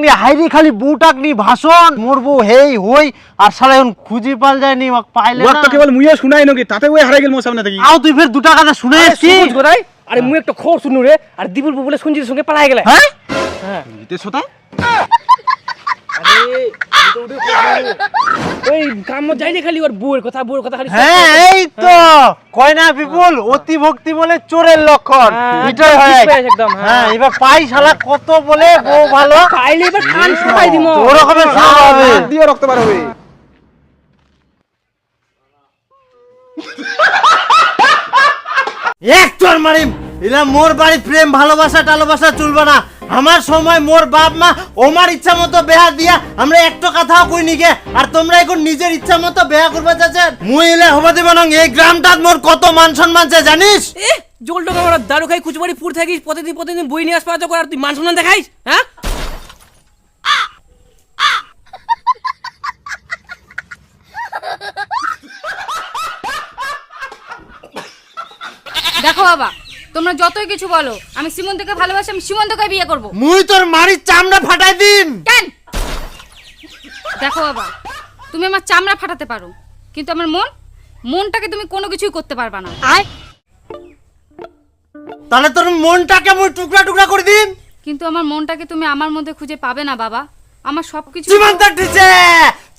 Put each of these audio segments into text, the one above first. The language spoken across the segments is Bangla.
নি হাইরি খালি বউটাক নি ভাষণ মোর বউ হেই হই আর শালা এখন খুঁজি পাল যায় নি পাইলে না তো কেবল মুইও শুনাই নকি তাতে ওই হারাই গেল মোর সামনে থেকে আও তুই ফের দুটা কথা শুনে এসছিস গোরাই আরে মুই একটা খবর শুনু রে আর দিবুল বলে সঞ্জিতের সঙ্গে পালাই গেলে হ্যাঁ ইতে সোতা আরে ওই কাম যাইনি খালি ওর বউয়ের কথা খালি হ্যাঁ এই তো কয় না বিপুল অতি ভক্তি বলে চোরের লক্ষণ এটাই হয় একদম হ্যাঁ এবার পাই শালা কত বলে বউ ভালো পাইলে এবার কান ফাটাই দিমু তোর রকমের সব হবে দিয়ে রক্ত বার হবে এক তোর মারিম এলা মোর বাড়ি প্রেম ভালোবাসা টালোবাসা চলবে না আমার সময় মোর বাপ মা ওমার ইচ্ছা মতো বেহা দিয়া আমরা একটা কথাও কই নিকে আর তোমরা এখন নিজের ইচ্ছা মতো বেহা করবা চাচ্ছেন মুই এলে হবা দিব না এই গ্রামটাত মোর কত মান সম্মান আছে জানিস জলটা আমরা দারু খাই কুচবাড়ি পুর থাকিস প্রতিদিন বই নিয়ে আসবা তো আর তুই মান সম্মান দেখাইস হ্যাঁ দেখো বাবা তোমরা যতই কিছু বলো আমি সীমন্তকে ভালোবাসি আমি সীমন্তকে বিয়ে করব মুই তোর মারির চামড়া ফাটাই দিম কেন দেখো বাবা তুমি আমার চামড়া ফাটাতে পারো কিন্তু আমার মনটাকে তুমি কোনো কিছুই করতে পারবা না তাহলে তোর মনটাকে মুই টুকরা টুকরা করে দিম কিন্তু আমার মনটাকে তুমি আমার মধ্যে খুঁজে পাবে না বাবা আমার সবকিছু চিমন্তর ঠিছে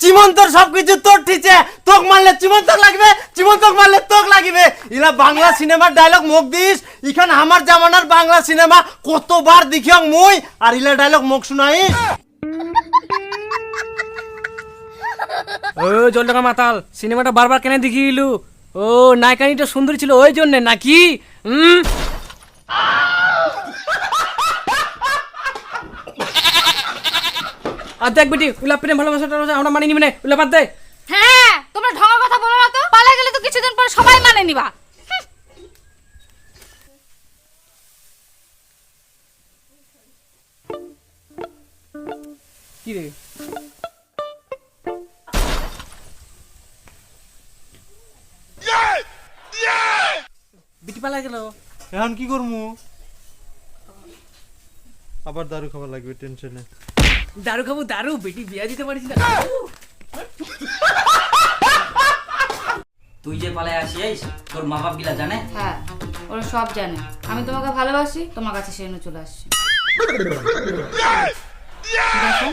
চিমন্তর সবকিছু তোর ঠিছে তোক মারলে চিমন্তক লাগবে চিমন্তক মারলে তোক লাগবে ইলা বাংলা সিনেমার ডায়লগ মুখ দিস ইখান আমার জামানার বাংলা সিনেমা কতবার দেখিও মুই আর ইলা ডায়লগ মুখ শুনাই ও জলটা মাতাল সিনেমাটা বারবার কেন দেখিলু ও নায়িকানিটা সুন্দরী ছিল ওই জন্য নাকি আর দেখ বেটি উলা প্রেম ভালোবাসাটা আমরা মানি নিবি না উলা বাদ দে হ্যাঁ তোমরা ঢঙা কথা বলো না তো পালা গেলে তো কিছুদিন পর সবাই মানে নিবা কি রে বেটি পালা গেল এখন কি করমু আবার দারু খাবার লাগবে টেনশনে দারু খাবো দারু বেটি বিয়া দিতে পারিস না তুই যে পালায় আসিস তোর মা বাপ গিলা জানে হ্যাঁ ওরা সব জানে আমি তোমাকে ভালোবাসি তোমার কাছে সেজন্য চলে আসছি দেখো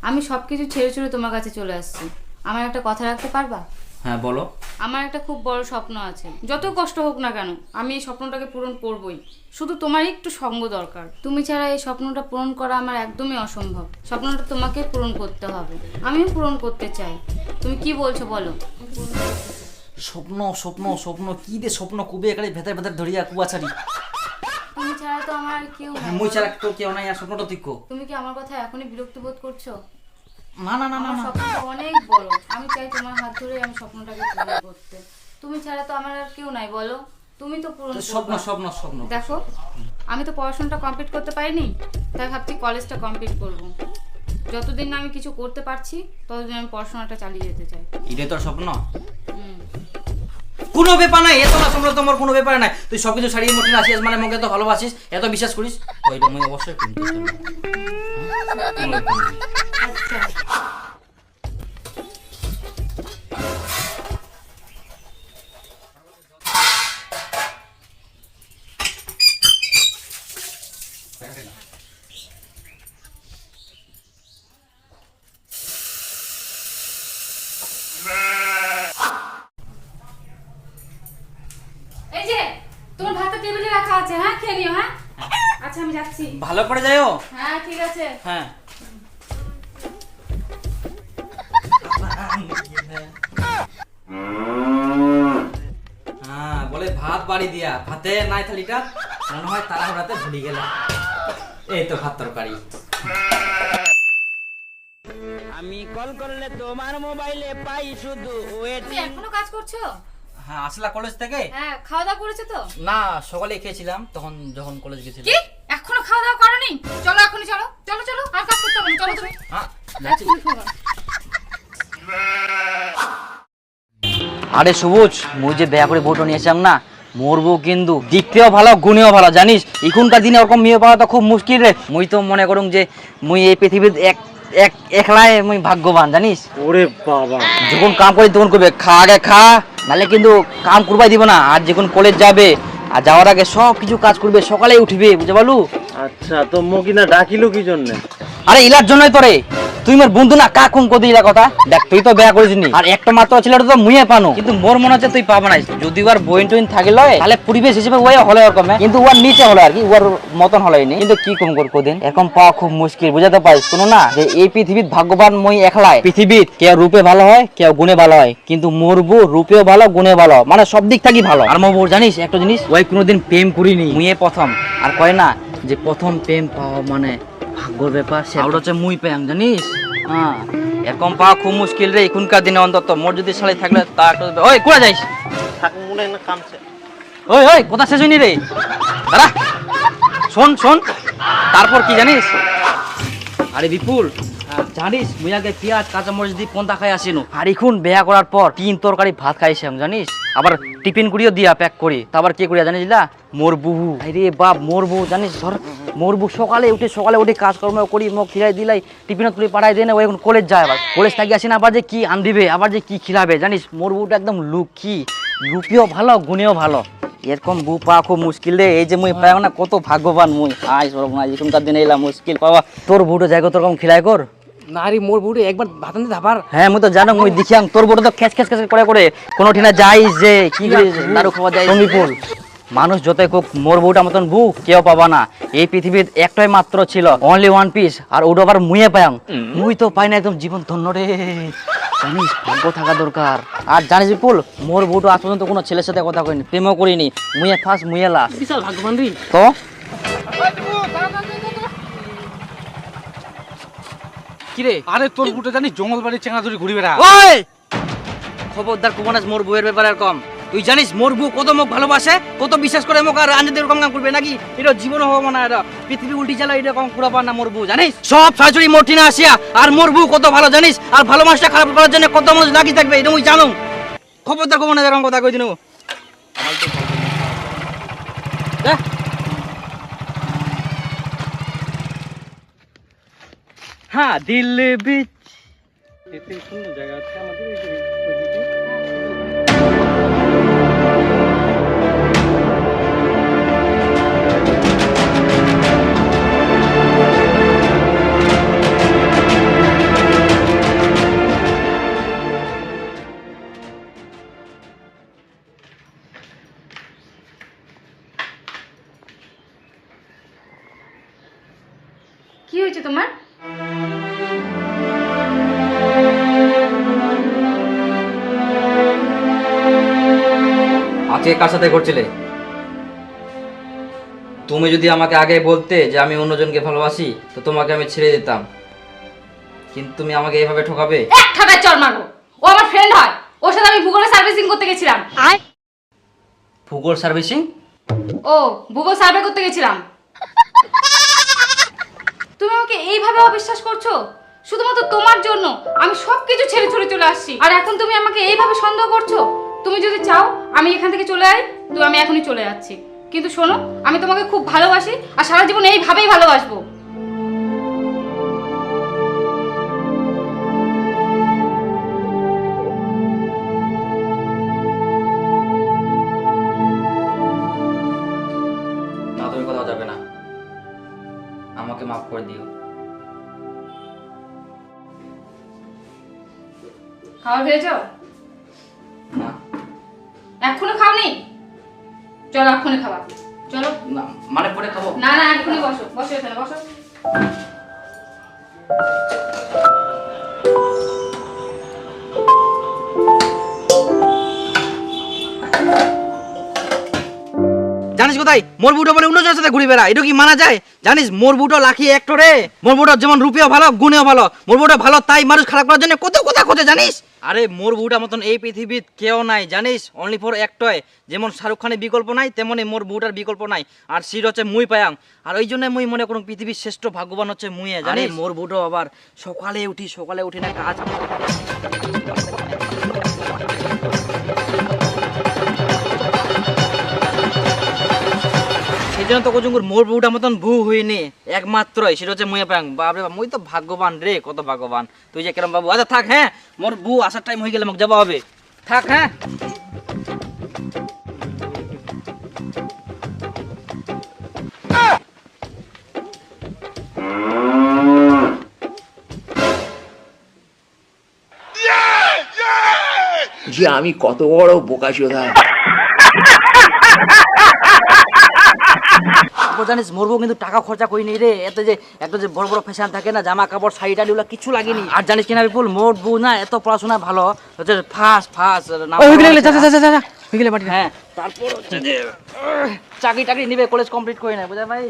আমি সবকিছু ছেড়ে ছেড়ে তোমার কাছে চলে আসছি আমার একটা কথা রাখতে পারবা হ্যাঁ বলো আমার একটা খুব বড় স্বপ্ন আছে যত কষ্ট হোক না কেন আমি এই স্বপ্নটাকে পূরণ করবই শুধু তোমার একটু সঙ্গ দরকার তুমি ছাড়া এই স্বপ্নটা পূরণ করা আমার একদমই অসম্ভব স্বপ্নটা তোমাকে পূরণ করতে হবে আমিও পূরণ করতে চাই তুমি কি বলছো বলো স্বপ্ন স্বপ্ন স্বপ্ন কি দে স্বপ্ন কুবে একালে ভেতর ভেতর ধরিয়া কুয়াছাড়ি তুমি ছাড়া তো আমার আর কেউ নেই। মুই ছাড়া তোর কেউ নাই আর স্বপ্নটা তুই কো তুমি কি আমার কথা এখনই বিরক্ত বোধ করছো না না না না আমার না স্বপ্নটা অনেক বড় আমি চাই তোমার হাত ধরে আমি স্বপ্নটাকে পূরণ করতে তুমি ছাড়া তো আমার আর কেউ নাই বলো তুমি তো পূরণ স্বপ্ন করবা। স্বপ্ন স্বপ্ন দেখো আমি তো পড়াশোনাটা কমপ্লিট করতে পারিনি তাই ভাবছি কলেজটা কমপ্লিট করব যতদিন না আমি কিছু করতে পারছি ততদিন আমি পড়াশোনাটা চালিয়ে যেতে চাই এটাই তোর স্বপ্ন হুম। কোনো ব্যাপার নাই এত না স্বপ্ন তোমার কোনো ব্যাপার নাই তুই সবকিছু ছাড়িয়ে মোটে আসিস মানে মুখে তো ভালোবাসিস এত বিশ্বাস করিস ওইটা মুই অবশ্যই কিনতে আচ্ছা এই যে তোমার ভাতটা টেবিলে রাখা আছে হ্যাঁ খেয়ে নিও হ্যাঁ আচ্ছা আমি যাচ্ছি ভালো করে যাইও হ্যাঁ ঠিক আছে হ্যাঁ হ্যাঁ বলে ভাত বাড়ি দিয়া ভাতে নাই থালিটা মনে হয় তাড়াহুড়াতে ভুলি গেলাম এই তো ভাত তরকারি আমি কল করলে তোমার মোবাইলে পাই শুধু তুমি এখনো কাজ করছো হ্যাঁ আসলা কলেজ থেকে হ্যাঁ খাওয়া দাওয়া করেছো তো না সকালে খেয়েছিলাম তখন যখন কলেজ গেছিলাম কি এখনো খাওয়া দাওয়া করোনি চলো এখনই চলো চলো চলো আর কাজ করতে হবে না চলো তুমি হ্যাঁ যাচ্ছি। আরে সবুজ মুই যে বেয়া করে বউটা নিয়ে আসলাম না মোর বউ কিন্তু দেখতেও ভালো গুণেও ভালো জানিস এখনকার দিনে ওরকম মেয়ে পাওয়া তো খুব মুশকিল রে মুই তো মনে করুম যে মুই এই পৃথিবীর একলাই মুই ভাগ্যবান জানিস ওরে বাবা, যখন কাম করি তখন করবে খা আগে খা নাহলে কিন্তু কাম করবাই দিব না। আর যখন কলেজ যাবে আর যাওয়ার আগে সব কিছু কাজ করবে সকালে উঠবে বুঝতে পারলু। আচ্ছা তো মকিনা ডাকিলো কি জন্য? আরে ইলার জন্যই তোরে তুই মোর বন্ধু না কা কোন কদি ইলা কথা দেখ তুই তো বিয়া করিস নি আর একটা মাত্র ছিল তো মুইয়ে পানো কিন্তু মোর মনে হচ্ছে তুই পাবা না যদি ওর বইন টইন থাকিল তাহলে পরিবেশ হিসেবে ওই হলে ওরকম কিন্তু ওর নিচে হলো আর কি ওর মতন হলোই কিন্তু কি কম কর কোদিন এরকম পাওয়া খুব মুশকিল বুঝাতে পারিস কোনো না যে এই পৃথিবীর ভাগ্যবান মই একলাই পৃথিবীর কেউ রূপে ভালো হয় কেউ গুণে ভালো হয় কিন্তু মোর বউ রূপেও ভালো গুণে ভালো মানে সব দিক থাকি ভালো। আর মোর বউ জানিস একটা জিনিস ওই কোনোদিন প্রেম করিনি মুইয়ে প্রথম আর কয় না যে প্রথম প্রেম পাওয়া মানে ভাগ্যর ব্যাপার সে হচ্ছে মুই পেয়াং জানিস। হ্যাঁ এরকম পাওয়া খুব মুশকিল রে এখনকার দিনে অন্তত মোর যদি শালি থাকলে তা ওই কোয়া যাইস থাক মনে না কামছে। ওই ওই কথা শেষ হয়নি রে দাঁড়া শোন শোন তারপর কি জানিস আরে বিপুল জানিস মুই আগে পেঁয়াজ কাঁচামরিচ দিয়ে পন্তা খাই আসিনু আর এখন বেয়া করার পর 3 তরকারি ভাত খাইছিলাম জানিস আবার টিফিন করিও দিয়া প্যাক করি তারপর কে করিয়া জানিস না মোর বুহু আরে বাপ মোর বউ জানিস ধর মোর বউ সকালে উঠে কাজকর্ম করি মোক খিলাই দিলাই টিফিনত করে পাঠাই দেয় না ও এখন কলেজ যায় আবার কলেজ থাকি আসি না আবার যে কি আনদিবে আবার যে কি খিলাবে জানিস মোর বউটা একদম লুকি লুকিও ভালো গুণেও ভালো এরকম বউ পাওয়া খুব মুশকিল রে এই যে মুই পাই না কত ভাগ্যবান মুই আই সর্বনাশ এখনকার দিনে এলাম মুশকিল পাওয়া তোর বউটা জায়গা তোর কম খিলাই কর না রে মোর বুড়ি একবার ভাত আনতে ধাবার হ্যাঁ মুই তো জানো মুই দেখিয়াম তোর বড় তো খেস খেস খেস করে কোনো ঠিনা যাইস যে কি করিস দারু খাওয়া যায় সমিপুল মানুষ যতই কোক মোর বউটা মতন বউ কেউ পাবা না এই পৃথিবীর একটাই মাত্র ছিল অনলি ওয়ান পিস আর ওটা আবার মুইয়ে পায়াম মুই তো পাই না একদম জীবন ধন্য রে জানিস ভাগ্য থাকা দরকার। আর জানিস বিপুল মোর বউটা আজ পর্যন্ত কোনো ছেলের সাথে কথা কইনি প্রেমও করিনি মুইয়ে ফার্স্ট মুইয়ে লাস্ট বিশাল ভাগ্যবান রে তো কি রে আরে তোর বুটে জানি জঙ্গল বাড়ি চেঙ্গা ধরে ঘুরি বেড়া ওই খবরদার কুমানাস মোর বউয়ের ব্যাপারে আর কম তুই জানিস মোর বউ কত মোক ভালোবাসে কত বিশ্বাস করে মোক আর আঞ্জাদের এরকম কাম করবে নাকি এটা জীবনও হবো না এটা পৃথিবী উল্টি চালা এরকম পুরো পার না মোর বউ জানিস সব শাশুড়ি মোটি না আসিয়া আর মোর বউ কত ভালো জানিস আর ভালো মাসটা খারাপ করার জন্য কত মানুষ লাগি থাকবে এটা মুই জানো খবরদার কুমানাস এরকম কথা কই দিনু হ্যাঁ দিল বিচ এতে সুন্দর জায়গা আছে আমাদের ওইদিকে কি হয়েছে তোমার? আজকে কার সাথে করছিলে? তুমি যদি আমাকে আগে বলতে যে আমি অন্যজনকে ভালোবাসি তো তোমাকে আমি ছেড়ে দিতাম কিন্তু তুমি আমাকে এইভাবে ঠকাবে? এক ঠাকায় চল মারবো। ও আমার ফ্রেন্ড হয়, ওর সাথে আমি ভূগোলে সার্ভিসিং করতে গেছিলাম। ভূগোল সার্ভিসিং? ও ভূগোল সার্ভে করতে গেছিলাম। তুমি আমাকে এইভাবে অবিশ্বাস করছো? শুধুমাত্র তোমার জন্য আমি সবকিছু ছেড়ে ছুড়ে চলে আসছি আর এখন তুমি আমাকে এইভাবে সন্দেহ করছো? তুমি যদি চাও আমি এখান থেকে চলে যাই তো আমি এখনই চলে যাচ্ছি, কিন্তু শোনো আমি তোমাকে খুব ভালোবাসি আর সারা জীবন এইভাবেই ভালোবাসবো। না তুমি কোথাও যাবে না, আমাকে মাফ করে দিও। খাবার খেয়েছো? না এখনো খাওনি? চলো এখনই খাবা, চলো। না মানে পরে খাবো। না না এখনই বসো, বসো এখানে বসো। জানিস কোথায় মোর বুটো বলে অন্যজনের সাথে ঘুরে বেড়া, এটা কি মানা যায়? জানিস মোর বুটো লাখি একটরে, মোর বুটো যেমন রূপেও ভালো গুণেও ভালো, মোর বুটো ভালো তাই মানুষ খারাপ করার জন্য কত কথা খোঁজে জানিস। আরে মোর বুটা মতন এই পৃথিবীত কেউ নাই জানিস, অনলি ফর একটাই। যেমন শাহরুখ খানের বিকল্প নাই তেমনি মোর বুটার বিকল্প নাই, আর সির হচ্ছে মুই পায়াং। আর ওই জন্য মুই মনে করুন পৃথিবীর শ্রেষ্ঠ ভাগ্যবান হচ্ছে মুইয়ে জানিস। মোর বুটো আবার সকালে উঠি না কাজ সেই জন্য তো কজঙ্গুর মোর বউটা মতন বউ হইনি একমাত্রই সেটা হচ্ছে মুয়ে পাং। বাপরে বাপ, মুই তো ভাগ্যবান রে, কত ভাগ্যবান তুই যে কেরম বাবু। আচ্ছা থাক, হ্যাঁ মোর বউ আসার টাইম হয়ে গেলে মোক যাওয়া হবে, থাক হ্যাঁ। যে আমি কত বড় বোকাচোদা। জানিস মোর বউ কিন্তু টাকা খরচা করি নি রে, এত যে একটা যে বড় বড় ফ্যাশন থাকে না, জামা কাপড় শাড়ি টাড়ি ওগুলো কিছু লাগেনি। আর জানিস কিনা বিপুল, মোর বউ না এত পড়াশোনা ভালো হচ্ছে, ফার্স্ট ফার্স্ট হ্যাঁ। তারপর হচ্ছে যে চাকরি টাকরি নিবে, কলেজ কমপ্লিট করে নেয়, বুঝা ভাই।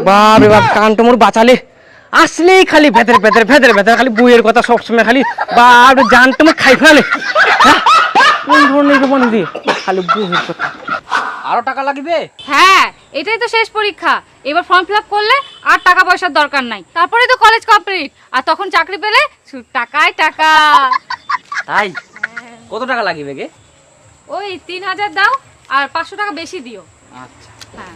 বাপরে বাপ, কানটা মোর বাঁচালে, আসলেই খালি ভেতরে ভেতরে ভেতরে ভেতরে খালি বইয়ের কথা সবসময় খালি, বাপ জানটা মোর খাই ফেলে। হ্যাঁ? কোন ধরনের মানুষ দিয়ে খালি বইয়ের কথা। আরো টাকা লাগবে? হ্যাঁ, এটাই তো শেষ পরীক্ষা। এবার ফর্ম ফিল আপ করলে আর টাকা পয়সার দরকার নাই, তারপরে তো কলেজ কমপ্লিট, আর তখন চাকরি পেলে শুধু টাকায় টাকা। তাই কত টাকা লাগবে গে? ওই 3000 দাও আর 500 টাকা বেশি দিও। আচ্ছা হ্যাঁ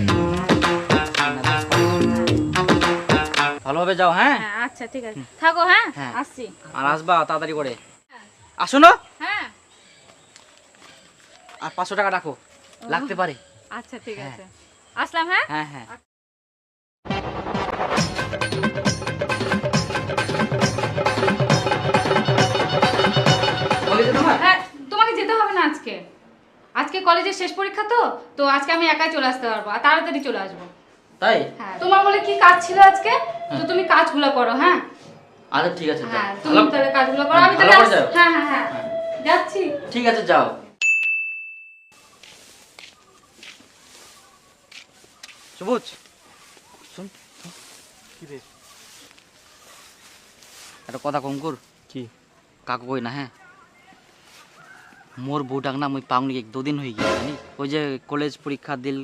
ভালোভাবে যাও, হ্যাঁ। হ্যাঁ, আচ্ছা ঠিক আছে, থাকো। হ্যাঁ হ্যাঁ। আসছি। আর আসবা তাড়াতাড়ি করে, আসো না। হ্যাঁ আর 500 টাকা রাখো, লাগতে পারে। আচ্ছা ঠিক আছে, আসলাম। হ্যাঁ হ্যাঁ হ্যাঁ। হ্যাঁ, তোমাকে যেতে হবে না আজকে। আজকে কলেজের শেষ পরীক্ষা তো আজকে আমি একাই চলে আসতে পারবো, আর তাড়াতাড়ি চলে আসবো। তাই? হ্যাঁ, তোমার বলে কি কাজ ছিল আজকে, তো তুমি কাজগুলো করো। হ্যাঁ আচ্ছা ঠিক আছে, হ্যাঁ, যাও। তুমি তাহলে কাজগুলো করো, আমি ভালো তাহলে করে যাও। হ্যাঁ হ্যাঁ হ্যাঁ যাচ্ছি। ঠিক আছে, যাও। সবুজ শুন, কি রে? একটা কথা কম কর। কি? কাকু কই না, হ্যাঁ মোর বউটাক না মুই পাউনি 2 দিন হয়ে গিয়ে জানি, ওই যে কলেজ পরীক্ষা দিল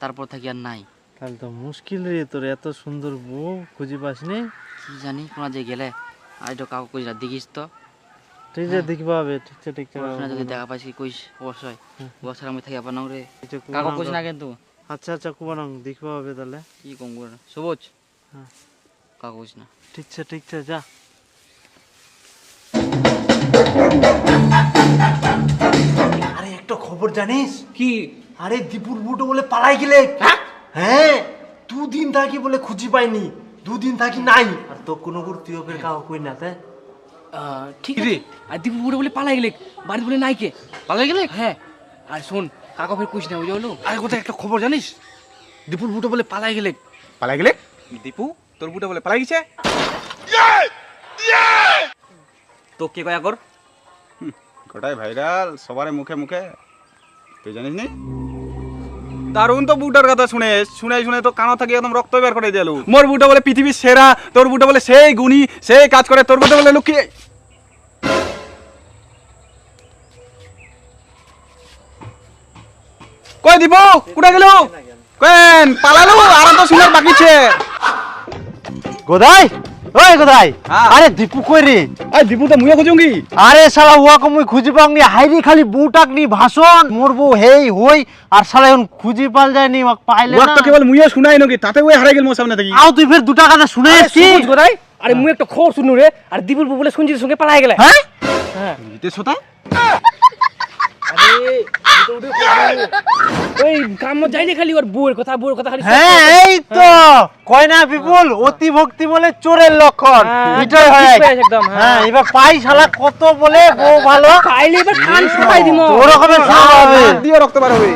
তারপর থাকি আর নাই। তাহলে তো মুশকিল রে, তোর এত সুন্দর বউ খুঁজে পাসনি। কি জানি কোনা যে গেলে, আর এটা কাকু কইস না, দেখিস তো। ঠিক আছে, দেখবা হবে। ঠিক আছে, ঠিক পড়াশোনা যদি আছে। দেখা পাইছি কইস অবশ্যই, বছর আমি থাকি আবার নাও রে। এটা কাকু কুবানাং কইস না দাও। কিন্তু। আচ্ছা আচ্ছা, কুবানাং দেখবা হবে তাহলে। কি কম করে সবুজ, হ্যাঁ। কাকু কইস না। ঠিক আছে, ঠিক আছে, যা। আরে একটা খবর জানিস? কি? আরে দীপুর বুটো বলে পালাই গেলে। হ্যাঁ, 2 দিন থাকি বলে খুঁজি পাইনি, 2 দিন থাকি নাই। আর তো কোনো তুই ওকে কাউ কই না তে। ঠিক আছে। আর দীপু বুড়ো বলে পালাই গেলে, বাড়ি বলে নাই কে পালাই গেলে। হ্যাঁ, আর শোন কাকা ফের কুছ না বুঝে হলো। আরে কোথায় একটা খবর জানিস, দীপুর বুটো বলে পালাই গেলে। পালাই গেলে? দীপু তোর বুটা বলে পালাই গেছে? তো কে কয়া কর? গোটাই ভাইরাল সবারে মুখে মুখে, তুই জানিস নি? দারুণ তো বুটার কথা শুনে শুনে শুনে তো কানো থাকি একদম রক্ত বের করে দিলু। মোর বুটা বলে পৃথিবীর সেরা, তোর বুটা বলে সেই গুণী, সেই কাজ করে, তোর বুটা বলে লুকিয়ে। কই দিব কুড়া গেল? কেন পালালো? আর তো শুনার বাকি ছে। গোদাই, ওই গোদাই। হ্যাঁ। আরে দীপু কই রে? আই দীপু তো মুয়া খুঁজুঙ্গি। আরে শালা ওয়াকে মুই খুঁজি পাওনি, হাইরি খালি বউটাক নি ভাষণ মরবো হেই হই, আর শালা এখন খুঁজি পাল যায়নি, ওয়াক পাইলে ওর না। তো কেবল মুয়া শুনাই নকি, তাতে ওই হারাই গেল মোর সামনে থেকে। আও তুই ফের 2 টাকা শুনে এসছি। সবুজ গোদাই, আরে মুই একটা খবর শুনু রে, আর দীপুর বউ বলে শুনছির সঙ্গে পালাই গেলে। হ্যাঁ? হ্যাঁ, দিতে সোতা আরে ওই কাম যাইনি খালি ওর বউয়ের কথা খালি। হ্যাঁ, এই তো কয় না বিপুল, অতি ভক্তি বলে চোরের লক্ষণ। হ্যাঁ, এটাই হয়। ঠিক পেয়েছে একদম, হ্যাঁ। হ্যাঁ, এবার পাই শালা কত বলে বউ ভালো। পাইলে এবার কান ফাটাই দিমো। তোর রকমের শালা হবে। দিয়ে রক্ত বার হবে।